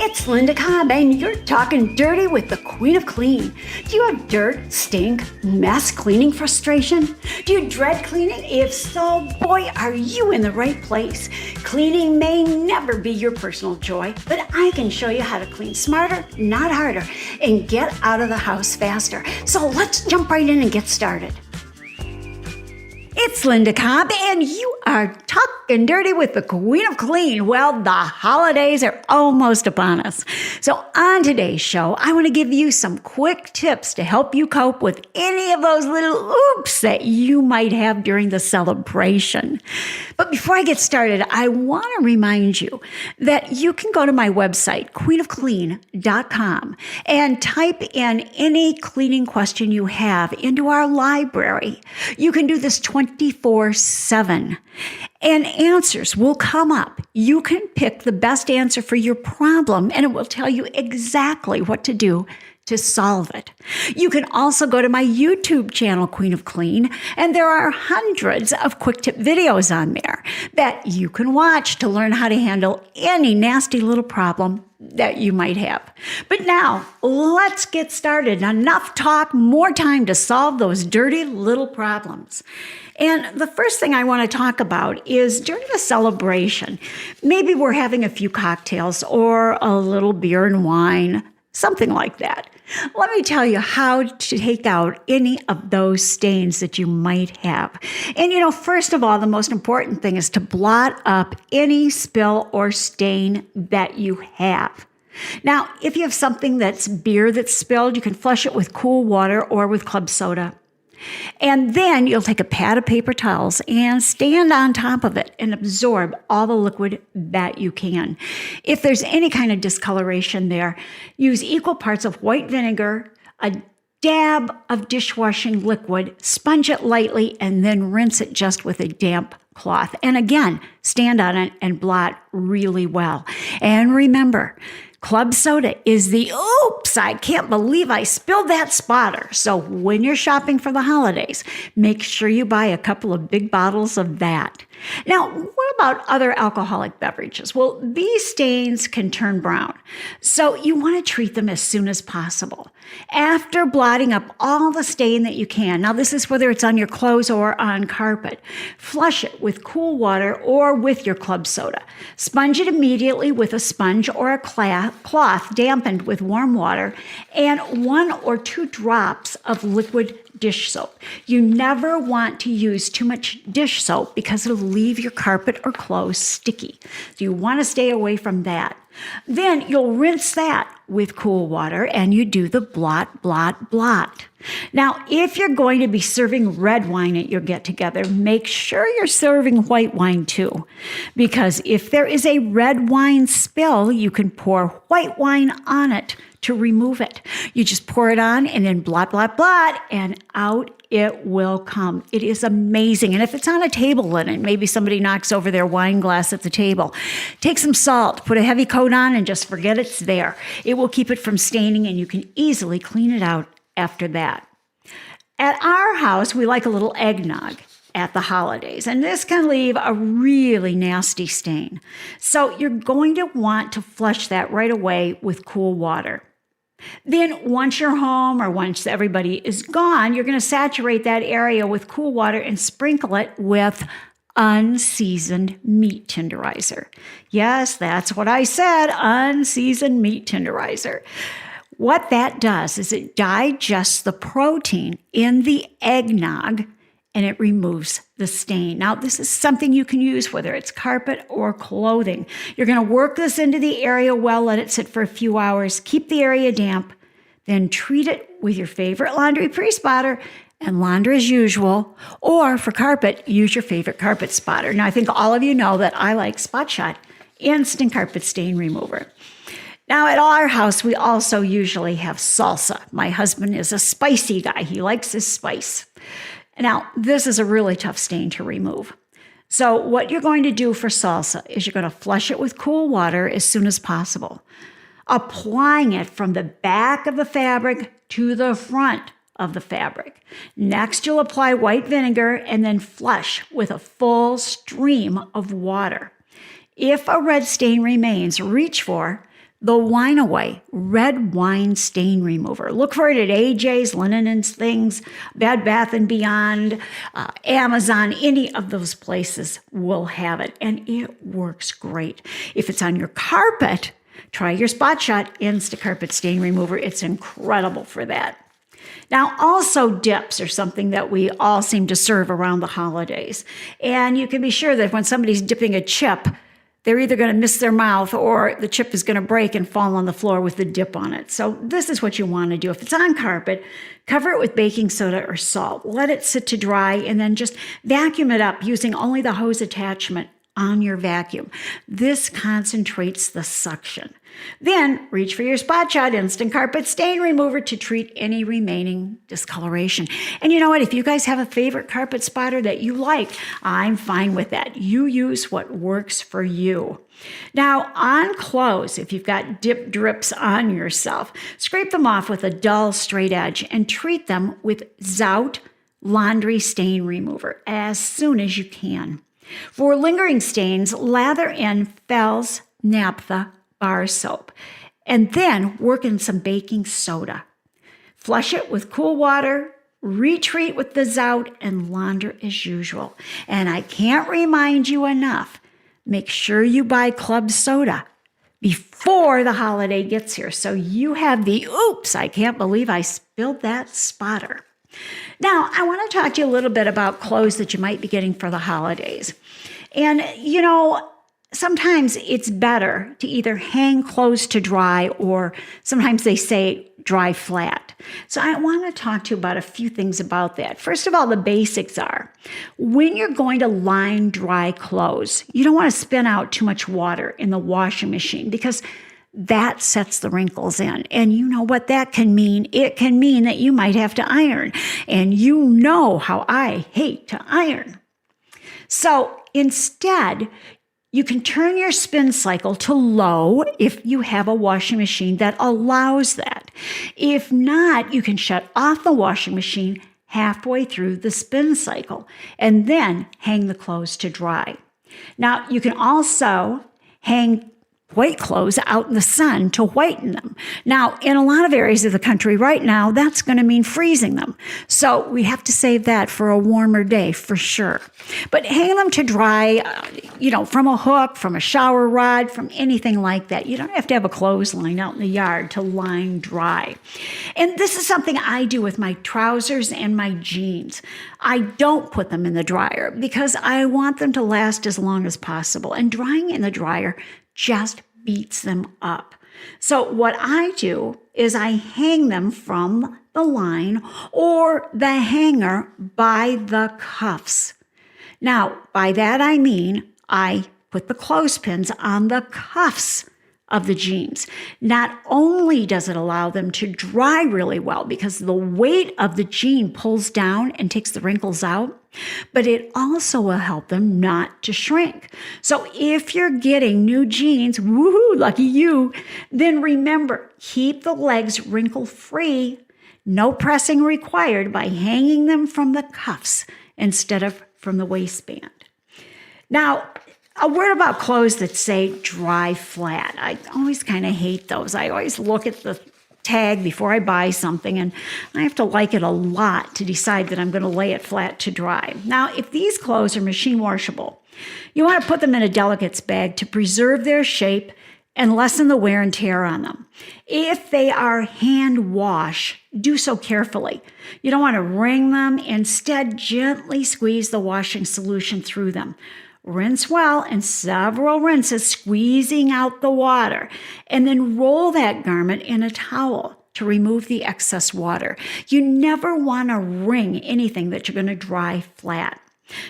It's Linda Cobb, and you're talking dirty with the Queen of Clean. Do you have dirt, stink, mess cleaning frustration? Do you dread cleaning? If so, boy, are you in the right place. Cleaning may never be your personal joy, but I can show you how to clean smarter, not harder, and get out of the house faster. So let's jump right in and get started. It's Linda Cobb, and you are talking dirty with the Queen of Clean. Well, the holidays are almost upon us. So on today's show, I want to give you some quick tips to help you cope with any of those little oops that you might have during the celebration. But before I get started, I want to remind you that you can go to my website, queenofclean.com, and type in any cleaning question you have into our library. You can do this 24/7. And answers will come up. You can pick the best answer for your problem, and it will tell you exactly what to do to solve it. You can also go to my YouTube channel, Queen of Clean, and there are hundreds of quick tip videos on there that you can watch to learn how to handle any nasty little problem that you might have. But now, let's get started. Enough talk, more time to solve those dirty little problems. And the first thing I want to talk about is during the celebration, maybe we're having a few cocktails or a little beer and wine, something like that. Let me tell you how to take out any of those stains that you might have. And first of all, the most important thing is to blot up any spill or stain that you have. Now, if you have something that's beer that's spilled, you can flush it with cool water or with club soda. And then you'll take a pad of paper towels and stand on top of it and absorb all the liquid that you can. If there's any kind of discoloration there, use equal parts of white vinegar, a dab of dishwashing liquid, sponge it lightly, and then rinse it just with a damp cloth. And again, stand on it and blot really well. And remember, club soda is the oops, I can't believe I spilled that spotter. So when you're shopping for the holidays, make sure you buy a couple of big bottles of that. Now, what about other alcoholic beverages? Well, these stains can turn brown, so you want to treat them as soon as possible. After blotting up all the stain that you can, now this is whether it's on your clothes or on carpet, flush it with cool water or with your club soda. Sponge it immediately with a sponge or a cloth dampened with warm water and 1 or 2 drops of liquid dish soap. You never want to use too much dish soap because it'll leave your carpet or clothes sticky. So you want to stay away from that. Then you'll rinse that with cool water and you do the blot, blot, blot. Now, if you're going to be serving red wine at your get-together, make sure you're serving white wine too. Because if there is a red wine spill, you can pour white wine on it to remove it. You just pour it on and then blot, blot, blot, and out it will come. It is amazing. And if it's on a table linen, maybe somebody knocks over their wine glass at the table, take some salt, put a heavy coat on, and just forget it's there. It will keep it from staining, and you can easily clean it out after that. At our house, we like a little eggnog at the holidays, and this can leave a really nasty stain. So you're going to want to flush that right away with cool water. Then once you're home or once everybody is gone, you're going to saturate that area with cool water and sprinkle it with unseasoned meat tenderizer. Yes, that's what I said, unseasoned meat tenderizer. What that does is it digests the protein in the eggnog and it removes the stain. Now, this is something you can use whether it's carpet or clothing. You're going to work this into the area well, let it sit for a few hours, keep the area damp, then treat it with your favorite laundry pre-spotter and launder as usual, or for carpet, use your favorite carpet spotter. Now, I think all of you know that I like Spot Shot Instant Carpet Stain Remover. Now, at our house, we also usually have salsa. My husband is a spicy guy. He likes his spice. Now, this is a really tough stain to remove. So what you're going to do for salsa is you're going to flush it with cool water as soon as possible, applying it from the back of the fabric to the front of the fabric. Next, you'll apply white vinegar and then flush with a full stream of water. If a red stain remains, reach for the Wine Away Red Wine Stain Remover. Look for it at AJ's, Linen and Things, Bed Bath & Beyond, Amazon. Any of those places will have it, and it works great. If it's on your carpet, try your Spot Shot Insta Carpet Stain Remover. It's incredible for that. Now, also dips are something that we all seem to serve around the holidays. And you can be sure that when somebody's dipping a chip, they're either going to miss their mouth or the chip is going to break and fall on the floor with the dip on it. So this is what you want to do. If it's on carpet, cover it with baking soda or salt. Let it sit to dry and then just vacuum it up using only the hose attachment on your vacuum. This concentrates the suction. Then reach for your Spot Shot Instant Carpet Stain Remover to treat any remaining discoloration. And you know what? If you guys have a favorite carpet spotter that you like, I'm fine with that. You use what works for you. Now, on clothes, if you've got dip drips on yourself, scrape them off with a dull, straight edge and treat them with Zout Laundry Stain Remover as soon as you can. For lingering stains, lather in Fels Naphtha bar soap, and then work in some baking soda. Flush it with cool water, retreat with the Zout, and launder as usual. And I can't remind you enough, make sure you buy club soda before the holiday gets here, so you have the oops, I can't believe I spilled that spotter. Now, I want to talk to you a little bit about clothes that you might be getting for the holidays. And, you know, sometimes it's better to either hang clothes to dry, or sometimes they say dry flat. So I want to talk to you about a few things about that. First of all, the basics are, when you're going to line dry clothes, you don't want to spin out too much water in the washing machine because that sets the wrinkles in. And you know what that can mean? It can mean that you might have to iron. And you know how I hate to iron. So instead, you can turn your spin cycle to low if you have a washing machine that allows that. If not, you can shut off the washing machine halfway through the spin cycle and then hang the clothes to dry. Now, you can also hang white clothes out in the sun to whiten them. Now, in a lot of areas of the country right now, that's going to mean freezing them. So we have to save that for a warmer day for sure. But hang them to dry, from a hook, from a shower rod, from anything like that. You don't have to have a clothesline out in the yard to line dry. And this is something I do with my trousers and my jeans. I don't put them in the dryer because I want them to last as long as possible. And drying in the dryer just beats them up. So what I do is I hang them from the line or the hanger by the cuffs. Now, by that I mean I put the clothespins on the cuffs of the jeans. Not only does it allow them to dry really well because the weight of the jean pulls down and takes the wrinkles out, but it also will help them not to shrink. So if you're getting new jeans, woohoo, lucky you, then remember, keep the legs wrinkle-free, no pressing required by hanging them from the cuffs instead of from the waistband. Now, a word about clothes that say dry flat. I always kind of hate those. I always look at the tag before I buy something, and I have to like it a lot to decide that I'm going to lay it flat to dry. Now, if these clothes are machine washable, you want to put them in a delicates bag to preserve their shape and lessen the wear and tear on them. If they are hand wash, do so carefully. You don't want to wring them. Instead, gently squeeze the washing solution through them. Rinse well and several rinses, squeezing out the water, and then roll that garment in a towel to remove the excess water. You never want to wring anything that you're going to dry flat.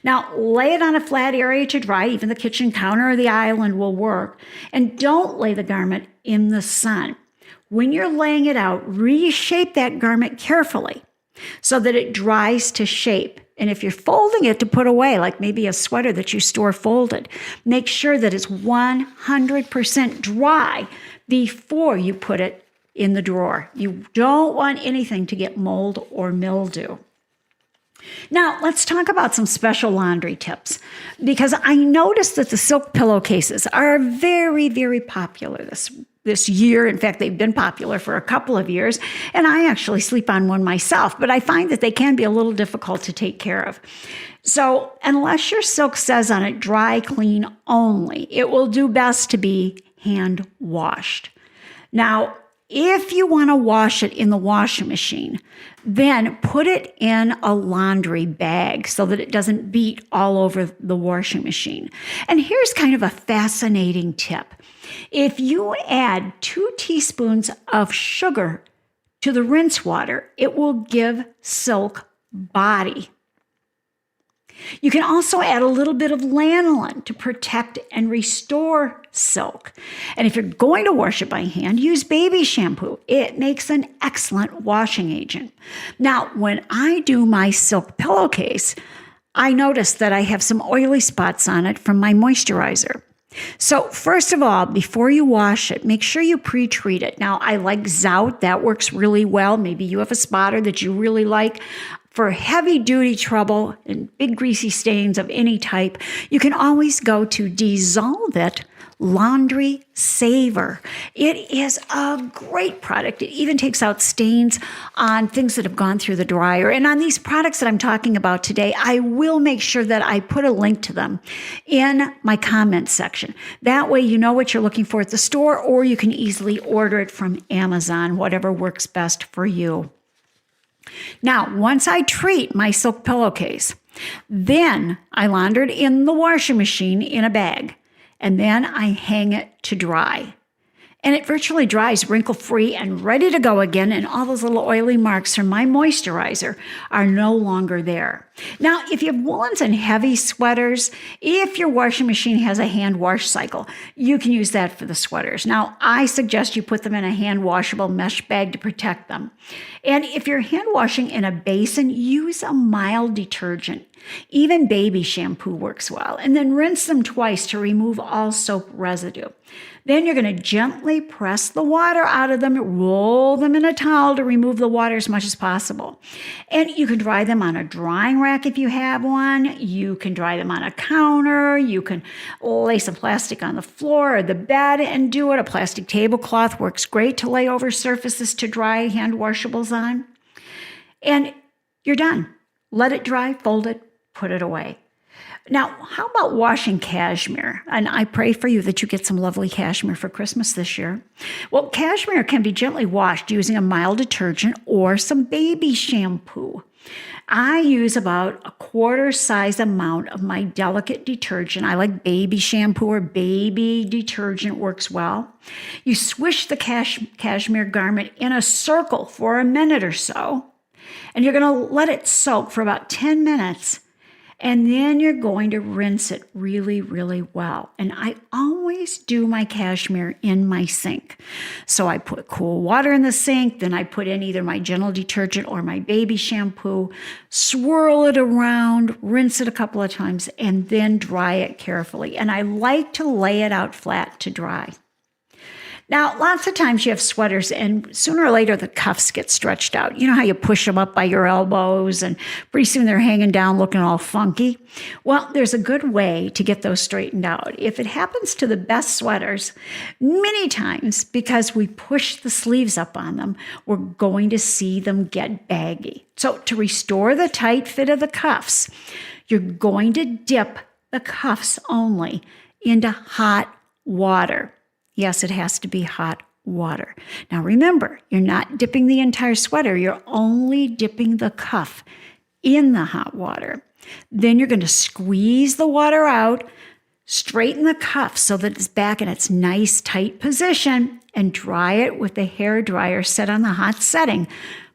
Now, lay it on a flat area to dry. Even the kitchen counter or the island will work. And don't lay the garment in the sun. When you're laying it out, reshape that garment carefully so that it dries to shape. And if you're folding it to put away, like maybe a sweater that you store folded, make sure that it's 100% dry before you put it in the drawer. You don't want anything to get mold or mildew. Now, let's talk about some special laundry tips, because I noticed that the silk pillowcases are very, very popular this this year. In fact, they've been popular for a couple of years, and I actually sleep on one myself, but I find that they can be a little difficult to take care of. So unless your silk says on it dry clean only, it will do best to be hand washed. Now, if you want to wash it in the washing machine, then put it in a laundry bag so that it doesn't beat all over the washing machine. And here's kind of a fascinating tip. If you add 2 teaspoons of sugar to the rinse water, it will give silk body. You can also add a little bit of lanolin to protect and restore silk. And if you're going to wash it by hand, use baby shampoo. It makes an excellent washing agent. Now, when I do my silk pillowcase, I notice that I have some oily spots on it from my moisturizer. So first of all, before you wash it, make sure you pre-treat it. Now, I like Zout. That works really well. Maybe you have a spotter that you really like. For heavy-duty trouble and big greasy stains of any type, you can always go to Dissolve It Laundry Saver. It is a great product. It even takes out stains on things that have gone through the dryer. And on these products that I'm talking about today, I will make sure that I put a link to them in my comments section. That way you know what you're looking for at the store, or you can easily order it from Amazon, whatever works best for you. Now, once I treat my silk pillowcase, then I launder it in the washing machine in a bag, and then I hang it to dry. And it virtually dries wrinkle-free and ready to go again, and all those little oily marks from my moisturizer are no longer there. Now, if you have woolens and heavy sweaters, if your washing machine has a hand wash cycle, you can use that for the sweaters. Now, I suggest you put them in a hand washable mesh bag to protect them. And if you're hand washing in a basin, use a mild detergent. Even baby shampoo works well. And then rinse them twice to remove all soap residue. Then you're going to gently press the water out of them, roll them in a towel to remove the water as much as possible. And you can dry them on a drying rack if you have one. You can dry them on a counter. You can lay some plastic on the floor or the bed and do it. A plastic tablecloth works great to lay over surfaces to dry hand washables on. And you're done. Let it dry, fold it, put it away. Now, how about washing cashmere? And I pray for you that you get some lovely cashmere for Christmas this year. Well, cashmere can be gently washed using a mild detergent or some baby shampoo. I use about a quarter size amount of my delicate detergent. I like baby shampoo or baby detergent works well. You swish the cashmere garment in a circle for a minute or so, and you're going to let it soak for about 10 minutes. And then you're going to rinse it really, really well. And I always do my cashmere in my sink. So I put cool water in the sink, then I put in either my gentle detergent or my baby shampoo, swirl it around, rinse it a couple of times, and then dry it carefully. And I like to lay it out flat to dry. Now, lots of times you have sweaters and sooner or later the cuffs get stretched out. You know how you push them up by your elbows and pretty soon they're hanging down looking all funky? Well, there's a good way to get those straightened out. If it happens to the best sweaters, many times because we push the sleeves up on them, we're going to see them get baggy. So to restore the tight fit of the cuffs, you're going to dip the cuffs only into hot water. Yes, it has to be hot water. Now remember, you're not dipping the entire sweater. You're only dipping the cuff in the hot water. Then you're going to squeeze the water out, straighten the cuff so that it's back in its nice tight position, and dry it with the hair dryer set on the hot setting.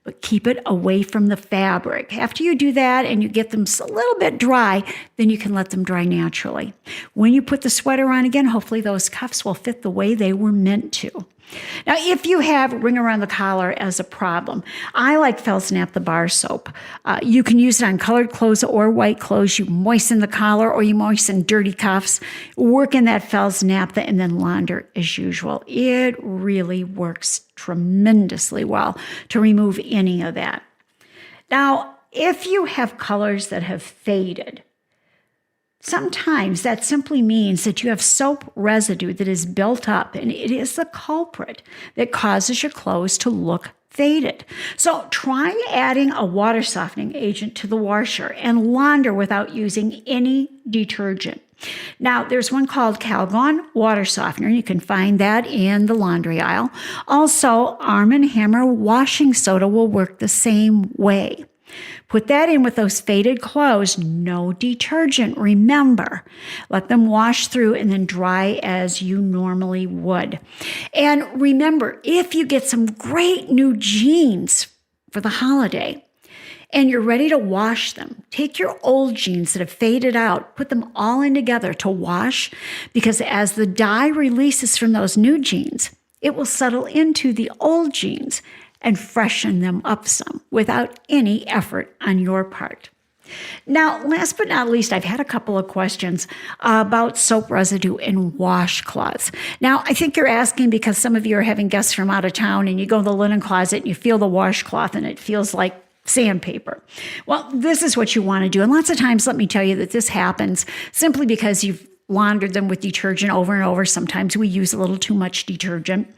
But keep it away from the fabric. After you do that and you get them a little bit dry, then you can let them dry naturally. When you put the sweater on again, hopefully those cuffs will fit the way they were meant to. Now, if you have ring around the collar as a problem, I like Felsnap the bar soap. You can use it on colored clothes or white clothes. You moisten the collar or you moisten dirty cuffs. Work in that Felsnap and then launder as usual. It really works tremendously well to remove any of that. Now, if you have colors that have faded, Sometimes that simply means that you have soap residue that is built up, and it is the culprit that causes your clothes to look faded. So try adding a water softening agent to the washer and launder without using any detergent. Now, there's one called Calgon water softener. You can find that in the laundry aisle. Also, Arm & Hammer washing soda will work the same way. Put that in with those faded clothes, no detergent, remember. Let them wash through and then dry as you normally would. And remember, if you get some great new jeans for the holiday and you're ready to wash them, take your old jeans that have faded out, put them all in together to wash, because as the dye releases from those new jeans, it will settle into the old jeans and freshen them up some without any effort on your part. Now, last but not least, I've had a couple of questions about soap residue in washcloths. Now, I think you're asking because some of you are having guests from out of town and you go to the linen closet and you feel the washcloth and it feels like sandpaper. Well, this is what you want to do. And lots of times, let me tell you that this happens simply because you've laundered them with detergent over and over. Sometimes we use a little too much detergent.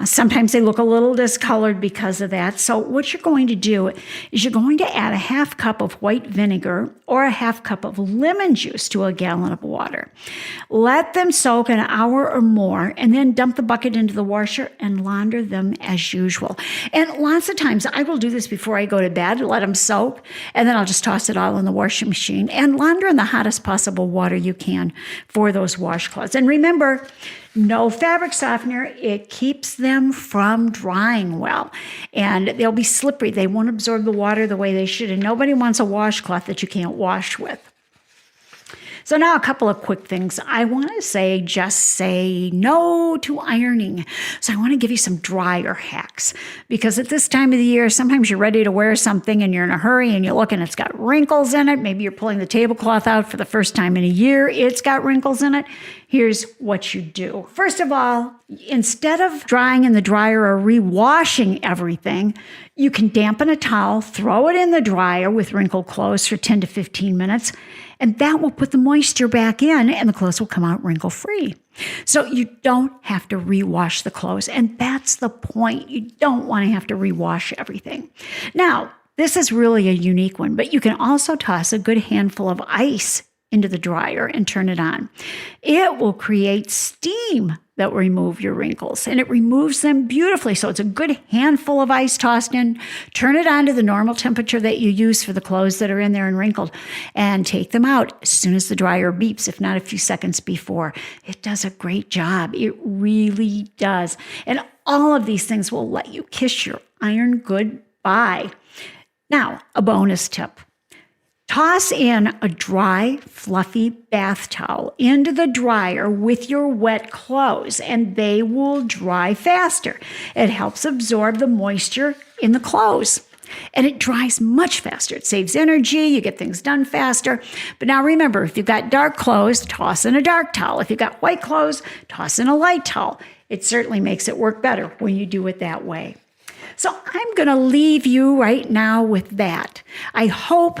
Sometimes they look a little discolored because of that. So what you're going to do is you're going to add a half cup of white vinegar or a half cup of lemon juice to a gallon of water. Let them soak an hour or more and then dump the bucket into the washer and launder them as usual. And lots of times I will do this before I go to bed, let them soak, and then I'll just toss it all in the washing machine and launder in the hottest possible water you can for those washcloths. And remember, no fabric softener. It keeps them from drying well. And they'll be slippery. They won't absorb the water the way they should. And nobody wants a washcloth that you can't wash with. So now a couple of quick things. I want to say, just say no to ironing. So I want to give you some dryer hacks, because at this time of the year, sometimes you're ready to wear something and you're in a hurry and you look and it's got wrinkles in it. Maybe you're pulling the tablecloth out for the first time in a year. It's got wrinkles in it. Here's what you do. First of all, instead of drying in the dryer or rewashing everything, you can dampen a towel, throw it in the dryer with wrinkled clothes for 10 to 15 minutes, and that will put the moisture back in and the clothes will come out wrinkle-free. So you don't have to rewash the clothes, and that's the point. You don't want to have to rewash everything. Now, this is really a unique one, but you can also toss a good handful of ice into the dryer and turn it on. It will create steam that will remove your wrinkles, and it removes them beautifully. So it's a good handful of ice tossed in. Turn it on to the normal temperature that you use for the clothes that are in there and wrinkled, and take them out as soon as the dryer beeps, if not a few seconds before. It does a great job. It really does. And all of these things will let you kiss your iron goodbye. Now, a bonus tip. Toss in a dry, fluffy bath towel into the dryer with your wet clothes, and they will dry faster. It helps absorb the moisture in the clothes, and it dries much faster. It saves energy. You get things done faster. But now remember, if you've got dark clothes, toss in a dark towel. If you've got white clothes, toss in a light towel. It certainly makes it work better when you do it that way. So I'm going to leave you right now with that. I hope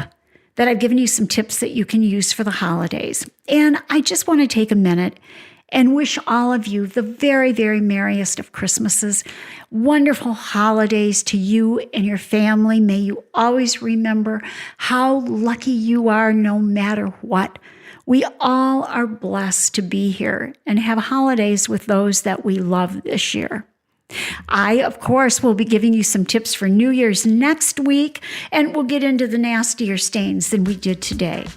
that I've given you some tips that you can use for the holidays. And I just want to take a minute and wish all of you the very, very merriest of Christmases, wonderful holidays to you and your family. May you always remember how lucky you are no matter what. We all are blessed to be here and have holidays with those that we love this year. I, of course, will be giving you some tips for New Year's next week, and we'll get into the nastier stains than we did today.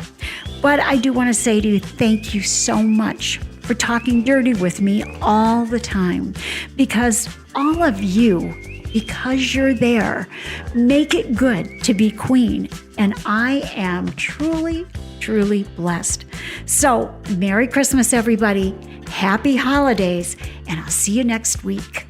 But I do want to say to you, thank you so much for talking dirty with me all the time, because all of you, because you're there, make it good to be queen, and I am truly, truly blessed. So, Merry Christmas, everybody. Happy holidays, and I'll see you next week.